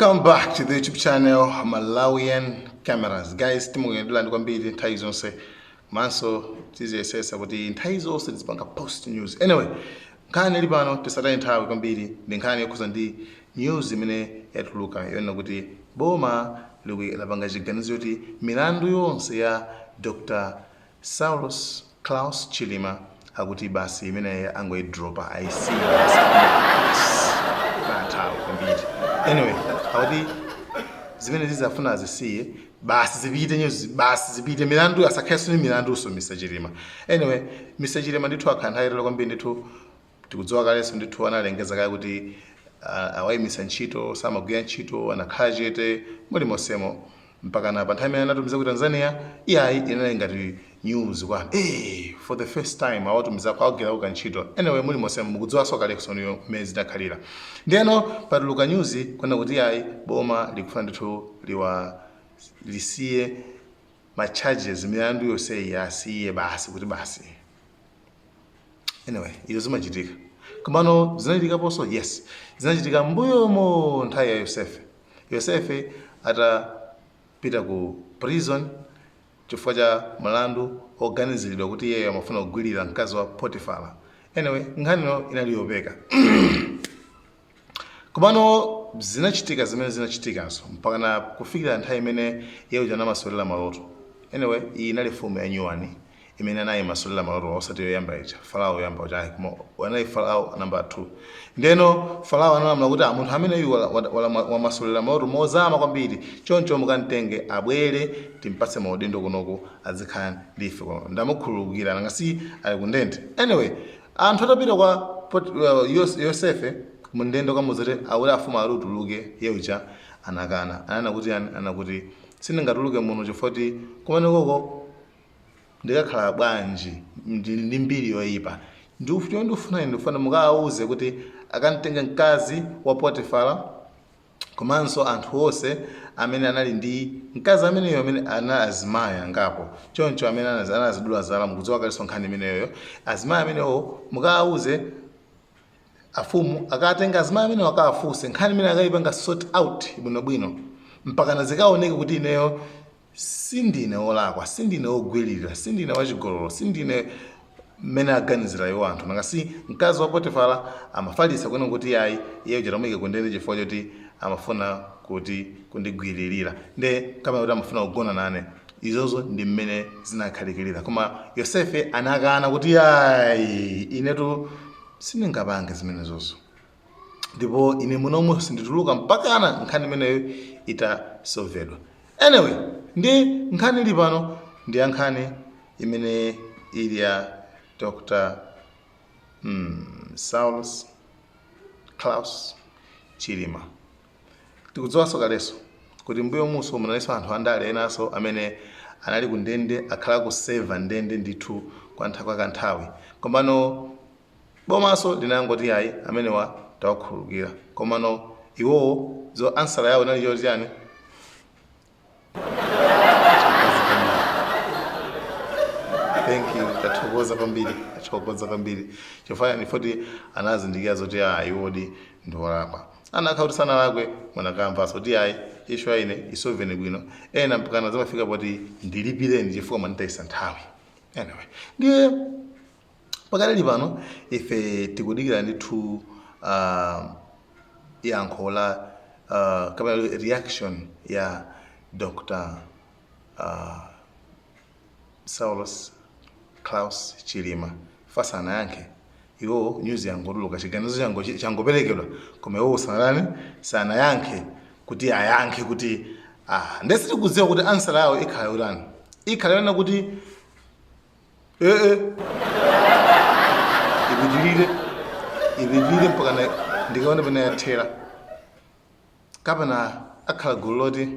Welcome back to the YouTube channel Malawian Cameras. Guys, timugenda ndikwambiri nthawi zonse. Manso tiziyesesa kuti nthawi zonse tizipanga post news. Anyway, nkhani ili pano tisataye nthawi kwambiri ndi nkhani yokhuza ndi news imene yatuluka yonena kuti boma lapanga chiganizo kuti milandu yonse ya Dr. Saulos Klaus Chilima akuti basi imene angoidropa IC nthawi kwambiri. Anyway, akuti zimene zizafuna azisiye basi zipite news basi zipite milandu asakheso ni milandu so Mr. Chilima. Anyway, Mr. Chilima ndithu akhanthayira kwambiri ndithu tikudziwa kaleso ndithu analengeza kale kuti awayimisa ntchito samagwira ntchito anakhala chete muli mosemo mpaka na pa nthawi imene anatumiza ku Tanzania iyayi inali ngati news kwa for the first time awatumiza kwa ogera uka ntchito. Anyway, muli mosemo mukudziwa so kaleso niyo mezi dakhalira ndiyeno patuluka news kwenda kuti iyayi boma likufuna ndithu lisiye ma charges milandu yonse yasiye basi kuti basi. Anyway, izo zimachitika komano zinachitika poso yes zinachitika mbuyomo nthawi ya Yosefe atapita ku prison chifukwa cha mlandu oganiziridwa kuti iye amafuna kugwirira mkazi wa Potifara. Anyway, nkhaniyo inali yopeka komano zinachitika zimene zinachitikanso mpaka na kufikira nthawi imene iye uja namasolera maloto. Anyway, iyi inali fumu ya nyuwani imene anayi masolera maloto osati yoyamba icha Farao yoyamba uja koma anayi Farao number 2. Ndeno Farao analamula kuti munthu amene uyu wa masolera maloto mozama kwambiri choncho mukantenge abwere timpatse maudindo kunoko azikhala ndife ndamukhululukira ngasi ali kundende. Anyway, anthu atapita kwa Yosefe mundendo kamuzere awule afuma arutuluke yeuja anakana anakuti sindingatuluke muno chifoti kumene koko ndikakhala bwanji ndi mbiri yoyipa ndifuna mukawuze kuti akantenge mkazi wa Potifara komanso anthu onse amene anali ndi mkazi ameneyo amene ana azimayi angapo choncho amene anazidula zala mukudziwa kaleso nkhani imeneyo azimayi amenewo mukawuze afumu akatenga azimayi amene wakafuse nkhani imene akayipanga sort out bwinobwino mpaka nazikaoneke kuti ineyo sindine olakwa sindine ogwirira sindine wachigololo sindine mmene aganizira yo anthu nangasi mkazi wa Potifara amafalisa kwene kuti yayi iye ujatamike kundende chifukwa choti amafuna kuti kundigwiririra nde kama kuti amafuna kugona nane izozo ndi mmene zinakhalikirira koma Yosefe anakana kuti yayi inetu sindingapange zimenezozo ndipo ine munomu sindituluka mpakana nkhani imeneyo itasolvedwa. Anyway, ndi nkhani ili pano ndi nkhani imene ili ya Dr. Saulos Klaus Chilima. Tikudziwanso kaleso kuti mbuyo muso munalenso anthu andale enaso amene anali kundende akhala kuseva ndende ndithu kwa kanthawi komano bomaso linangoti yayi amenewa tawakhululukira komano iwowo zo answer yawo inali chotiyani thank you tathokoza kwambiri chifukwa ndifoti anazindikira zoti iwodi ndiwolakwa anakha kuti sanalakwe mwanakamvaso kuti yayi ishwa ine isovene bwino ena mpakana zimafika poti ndilipireni chifukwa mwanitayisa nthawi. Anyway, ndiye pakali pano ife tikudikira ndithu yankho la kama reaction ya Dr. Saulos Klaus Chilima fasana yanke iwo news yangotuluka chiganizo changoperekedwa koma iwo sana yanke kuti ayanke kuti ndesi tikudziwa kuti answer yawo ikhala urani ikhala kuti ibidilire mpaka ndikaona pene yathera kapena akhala gulu loti